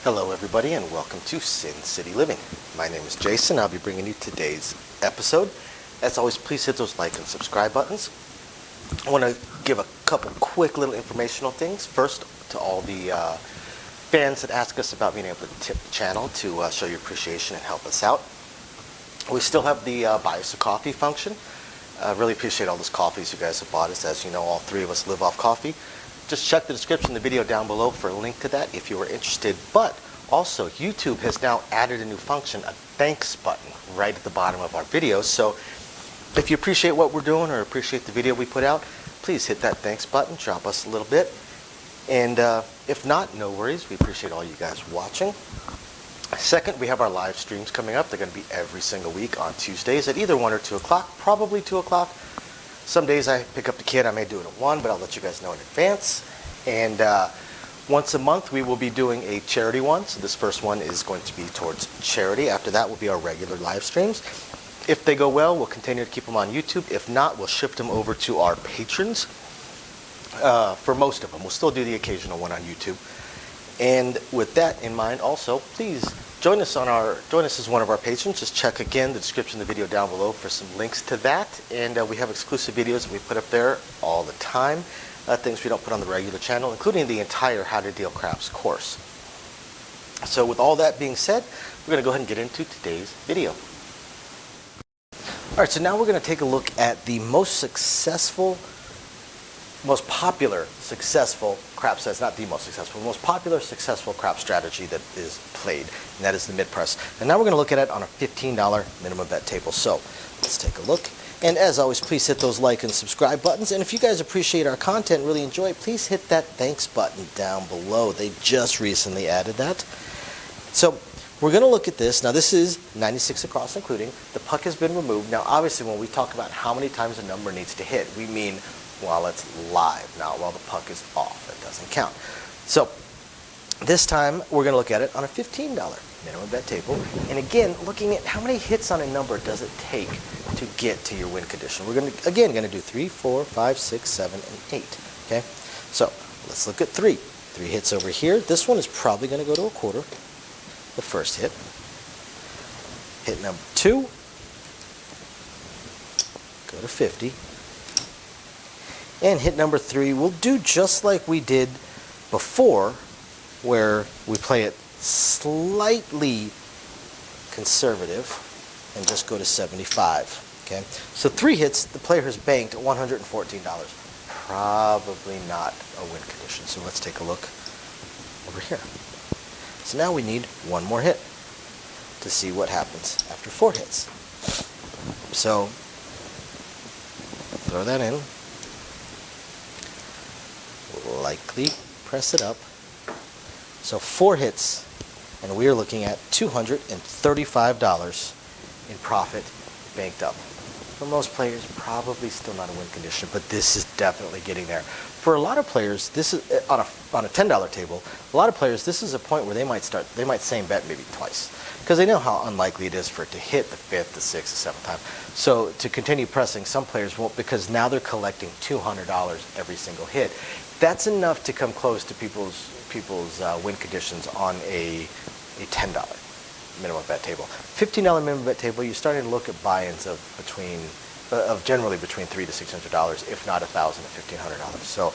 Hello everybody and welcome to Sin City Living. My name is Jason. I'll be bringing you today's episode. As always, please hit those like and subscribe buttons. I want to give a couple quick little informational things. First, to all the fans that ask us about being able to tip the channel to show your appreciation and help us out. We still have the buy us a coffee function. Really appreciate all those coffees you guys have bought us. As you know, all three of us live off coffee. Just check the description of the video down below for a link to that if you are interested. But also, YouTube has now added a new function, a thanks button, right at the bottom of our videos. So if you appreciate what we're doing or appreciate the video we put out, please hit that thanks button, drop us a little bit. And if not, no worries. We appreciate all you guys watching. Second, we have our live streams coming up. They're going to be every single week on Tuesdays at either 1 or 2 o'clock, probably 2 o'clock. Some days I pick up the kid, I may do it at 1, but I'll let you guys know in advance. And once a month we will be doing a charity one. So this first one is going to be towards charity. After that will be our regular live streams. If they go well, we'll continue to keep them on YouTube. If not, we'll shift them over to our patrons. For most of them, we'll still do the occasional one on YouTube. And with that in mind also, please join us as one of our patrons. Just check again the description of the video down below for some links to that. And we have exclusive videos that we put up there all the time. Things we don't put on the regular channel, including the entire How to Deal Craps course. So with all that being said, we're going to go ahead and get into today's video. Alright, so now we're going to take a look at the most popular successful crap strategy, not the most successful, most popular successful crap strategy that is played, and that is the mid press. And now we're going to look at it on a $15 minimum bet table. So let's take a look. And as always, please hit those like and subscribe buttons. And if you guys appreciate our content, really enjoy it, please hit that thanks button down below. They just recently added that. So we're going to look at this. Now this is 96 across including. The puck has been removed. Now obviously when we talk about how many times a number needs to hit, we mean while it's live, not while the puck is off. That doesn't count. So this time we're going to look at it on a $15 minimum bet table. And again, looking at how many hits on a number does it take to get to your win condition. We're going to do 3, 4, 5, 6, 7, and 8. Okay, so let's look at 3. 3 hits over here. This one is probably going to go to a quarter. The first hit. Hit number 2. Go to 50. And hit number 3 we'll do just like we did before, where we play it slightly conservative and just go to 75. Okay, so 3 hits, the player has banked $114. Probably not a win condition. So let's take a look over here. So now we need one more hit to see what happens after 4 hits. So throw that in. Likely press it up. So 4 hits, and we are looking at $235 in profit banked up. For most players, probably still not a win condition, but this is definitely getting there. For a lot of players, this is on a $10 table. A lot of players, this is a point where they might same bet maybe twice, because they know how unlikely it is for it to hit the 5th, the 6th, the 7th time. So to continue pressing, some players won't, because now they're collecting $200 every single hit. That's enough to come close to people's win conditions on a $10 minimum bet table. $15 minimum bet table, you're starting to look at buy-ins of generally between $300 to $600, if not $1,000 to $1,500. So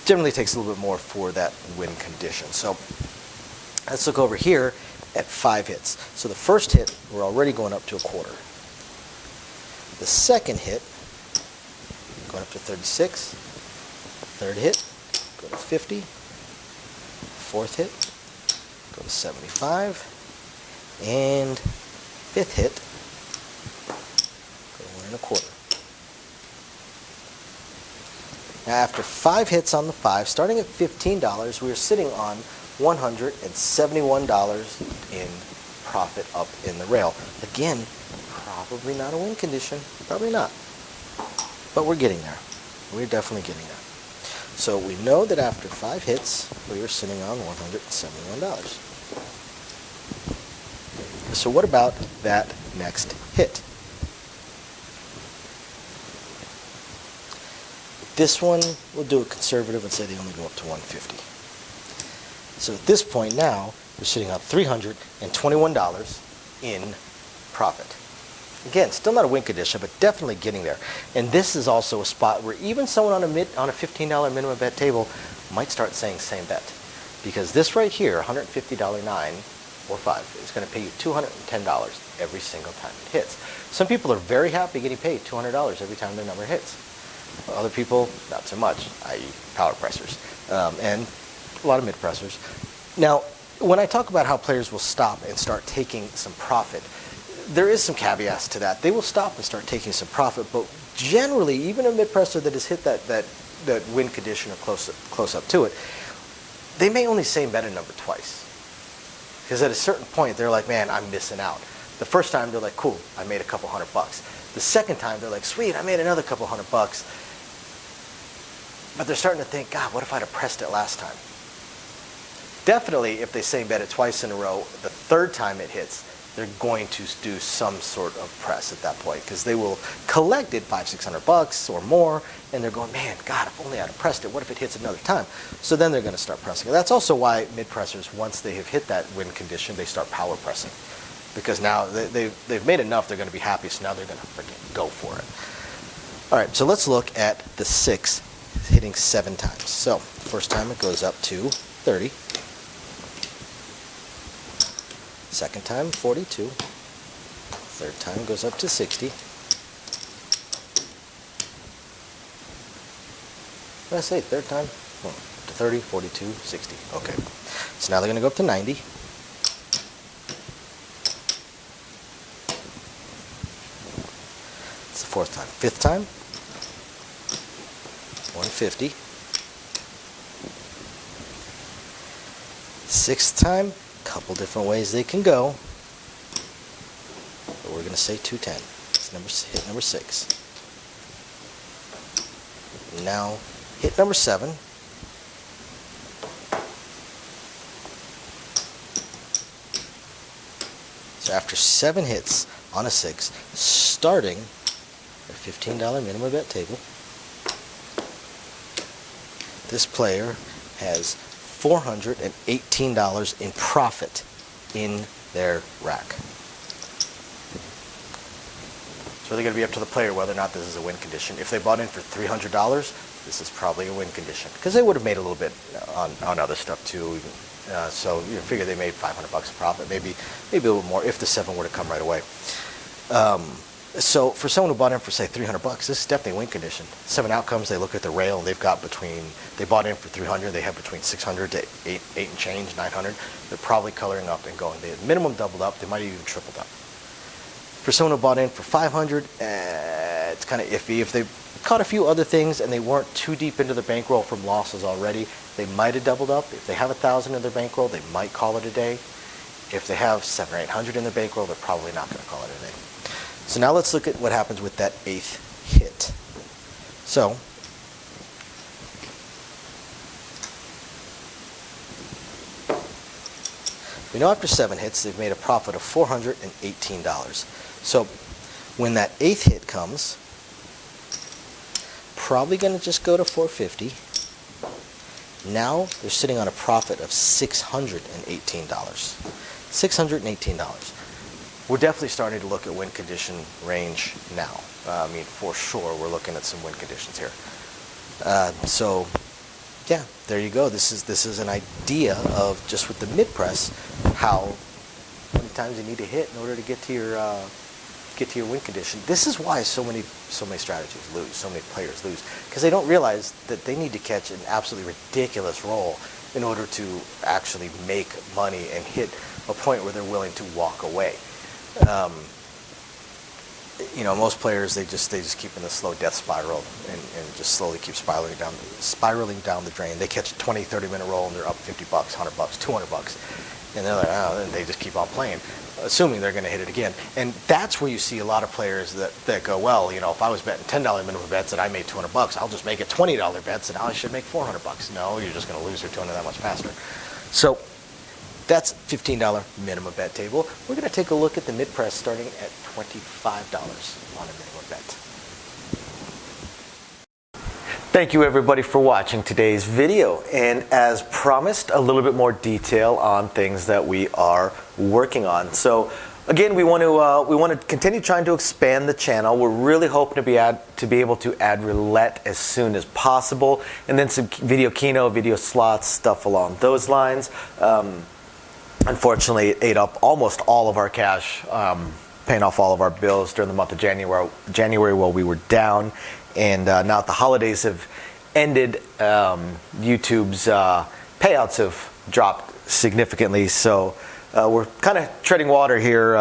generally takes a little bit more for that win condition. So let's look over here at 5 hits. So the first hit, we're already going up to a quarter. The second hit, going up to 36. Third hit, go to 50. Fourth hit, go to 75. And 5th hit, go to 1 1/4. Now after 5 hits on the 5, starting at $15, we are sitting on $171 in profit up in the rail. Again, probably not a win condition, probably not. But we're getting there. We're definitely getting there. So we know that after 5 hits, we are sitting on $171. So what about that next hit? This one, we'll do a conservative and say they only go up to 150. So at this point now, we're sitting on $321 in profit. Again, still not a win condition, but definitely getting there. And this is also a spot where even someone on a $15 minimum bet table might start saying same bet. Because this right here, $150 9 or 5, is going to pay you $210 every single time it hits. Some people are very happy getting paid $200 every time their number hits. Other people, not so much, i.e. power pressers, and a lot of mid pressers. Now, when I talk about how players will stop and start taking some profit, there is some caveats to that. They will stop and start taking some profit, but generally, even a mid presser that has hit that win condition or close up to it, they may only same bet a number twice. Because at a certain point, they're like, man, I'm missing out. The first time, they're like, cool, I made a couple $100. The second time, they're like, sweet, I made another couple $100. But they're starting to think, God, what if I'd have pressed it last time? Definitely, if they same bet it twice in a row, the third time it hits, they're going to do some sort of press at that point, because they will collect it $500-600 or more, and they're going, man, God, if only I'd have pressed it, what if it hits another time? So then they're going to start pressing it. That's also why mid-pressers, once they have hit that win condition, they start power pressing, because now they've made enough, they're going to be happy, so now they're going to freaking go for it. All right, so let's look at the 6 hitting 7 times. So first time it goes up to 30. Second time, 42. Third time goes up to 60. What did I say? Third time? Oh, to 30, 42, 60. Okay. So now they're going to go up to 90. It's the fourth time. Fifth time, 150. Sixth time, couple different ways they can go, but we're going to say 210. It's hit number 6. Now hit number 7. So after 7 hits on a 6, starting at $15 minimum bet table, this player has $418 in profit in their rack. So they're going to be up to the player whether or not this is a win condition. If they bought in for $300, this is probably a win condition, because they would have made a little bit on other stuff too. So you figure they made $500 of profit, maybe a little more if the 7 were to come right away. So for someone who bought in for, say, $300, this is definitely a win condition. 7 outcomes, they look at the rail, and they've got they bought in for $300, they have between $600 to $8 and change, $900. They're probably coloring up and going. They minimum doubled up, they might have even tripled up. For someone who bought in for $500, it's kind of iffy. If they caught a few other things and they weren't too deep into their bankroll from losses already, they might have doubled up. If they have $1,000 in their bankroll, they might call it a day. If they have $700 or $800 in their bankroll, they're probably not going to call it a day. So now let's look at what happens with that 8th hit. So we know after 7 hits, they've made a profit of $418. So when that 8th hit comes, probably going to just go to $450. Now they're sitting on a profit of $618. $618. We're definitely starting to look at win condition range now. I mean, for sure, we're looking at some win conditions here. So, yeah, there you go. This is an idea of, just with the mid press, how many times you need to hit in order to get to your win condition. This is why so many strategies lose, so many players lose, because they don't realize that they need to catch an absolutely ridiculous roll in order to actually make money and hit a point where they're willing to walk away. Most players, they just keep in the slow death spiral and just slowly keep spiraling down the drain. They catch a 20-30 minute roll and they're up $50, $100, $200, and they're like, oh, and they just keep on playing, assuming they're going to hit it again. And that's where you see a lot of players that go, well, if I was betting $10 minimum bets and I made $200, I'll just make it $20 bets and I should make $400. No, you're just going to lose your $200 that much faster. So that's $15 minimum bet table. We're going to take a look at the mid press starting at $25 on a minimum bet. Thank you everybody for watching today's video, and as promised, a little bit more detail on things that we are working on. So again, we want to continue trying to expand the channel. We're really hoping to be able to add roulette as soon as possible, and then some video keno, video slots, stuff along those lines. Unfortunately, it ate up almost all of our cash, paying off all of our bills during the month of January while we were down. And now that the holidays have ended, YouTube's payouts have dropped significantly. So we're kind of treading water here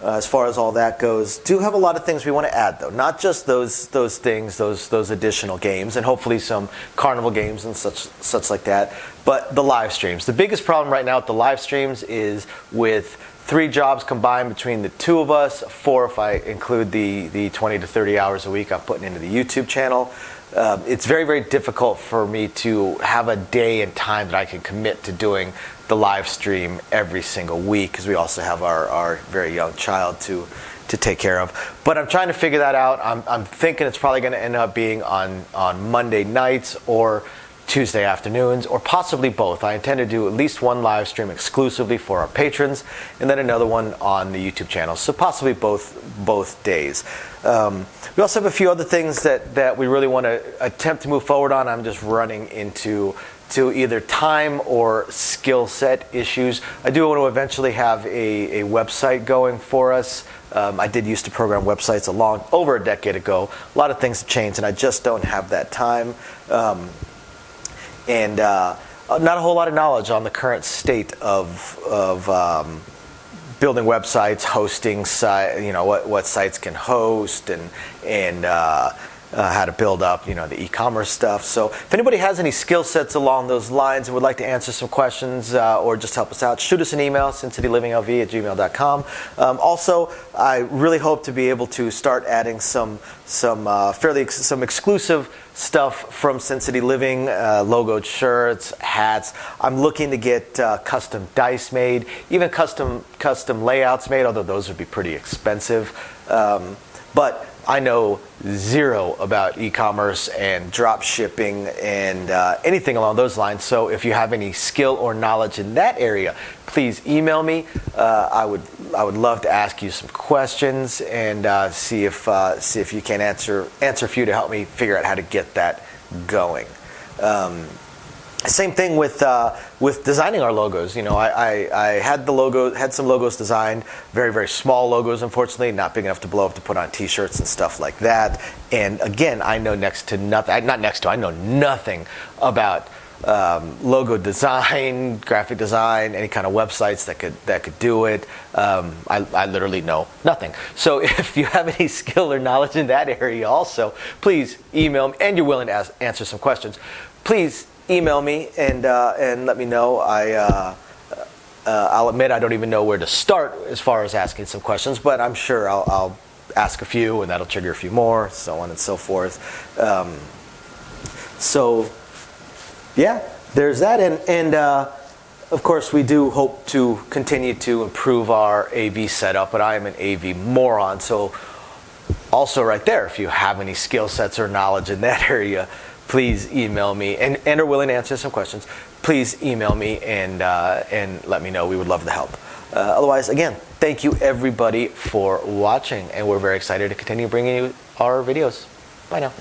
as far as all that goes. Do have a lot of things we want to add, though. Not just those things, those additional games, and hopefully some carnival games and such like that. But the live streams. The biggest problem right now with the live streams is with 3 jobs combined between the 2 of us, 4 if I include the 20 to 30 hours a week I'm putting into the YouTube channel. It's very, very difficult for me to have a day and time that I can commit to doing the live stream every single week, because we also have our very young child to take care of. But I'm trying to figure that out. I'm thinking it's probably going to end up being on Monday nights or Tuesday afternoons, or possibly both. I intend to do at least one live stream exclusively for our patrons, and then another one on the YouTube channel. So possibly both days. We also have a few other things that we really want to attempt to move forward on. I'm just running into either time or skill set issues. I do want to eventually have a website going for us. I did used to program websites over a decade ago. A lot of things have changed, and I just don't have that time. And not a whole lot of knowledge on the current state of building websites, hosting what sites can host, and how to build up the e-commerce stuff. So if anybody has any skill sets along those lines and would like to answer some questions or just help us out, shoot us an email, sincitylivingLV@gmail.com. Also, I really hope to be able to start adding some exclusive stuff from Sin City Living, logoed shirts, hats. I'm looking to get custom dice made, even custom layouts made, although those would be pretty expensive. But I know zero about e-commerce and drop shipping and anything along those lines. So if you have any skill or knowledge in that area, please email me. I would love to ask you some questions and see if you can answer a few to help me figure out how to get that going. Same thing with designing our logos. I had some logos designed, very, very small logos, unfortunately, not big enough to blow up to put on t-shirts and stuff like that. And again, I know I know nothing about logo design, graphic design, any kind of websites that could do it. I literally know nothing. So if you have any skill or knowledge in that area also, please email me, and you're willing to answer some questions, please email me and let me know. I'll admit I don't even know where to start as far as asking some questions, but I'm sure I'll ask a few, and that'll trigger a few more, so on and so forth. So yeah, there's that, and of course we do hope to continue to improve our AV setup, but I am an AV moron, so also right there, if you have any skill sets or knowledge in that area, please email me, and are willing to answer some questions. Please email me and let me know. We would love to help. Otherwise, again, thank you everybody for watching, and we're very excited to continue bringing you our videos. Bye now.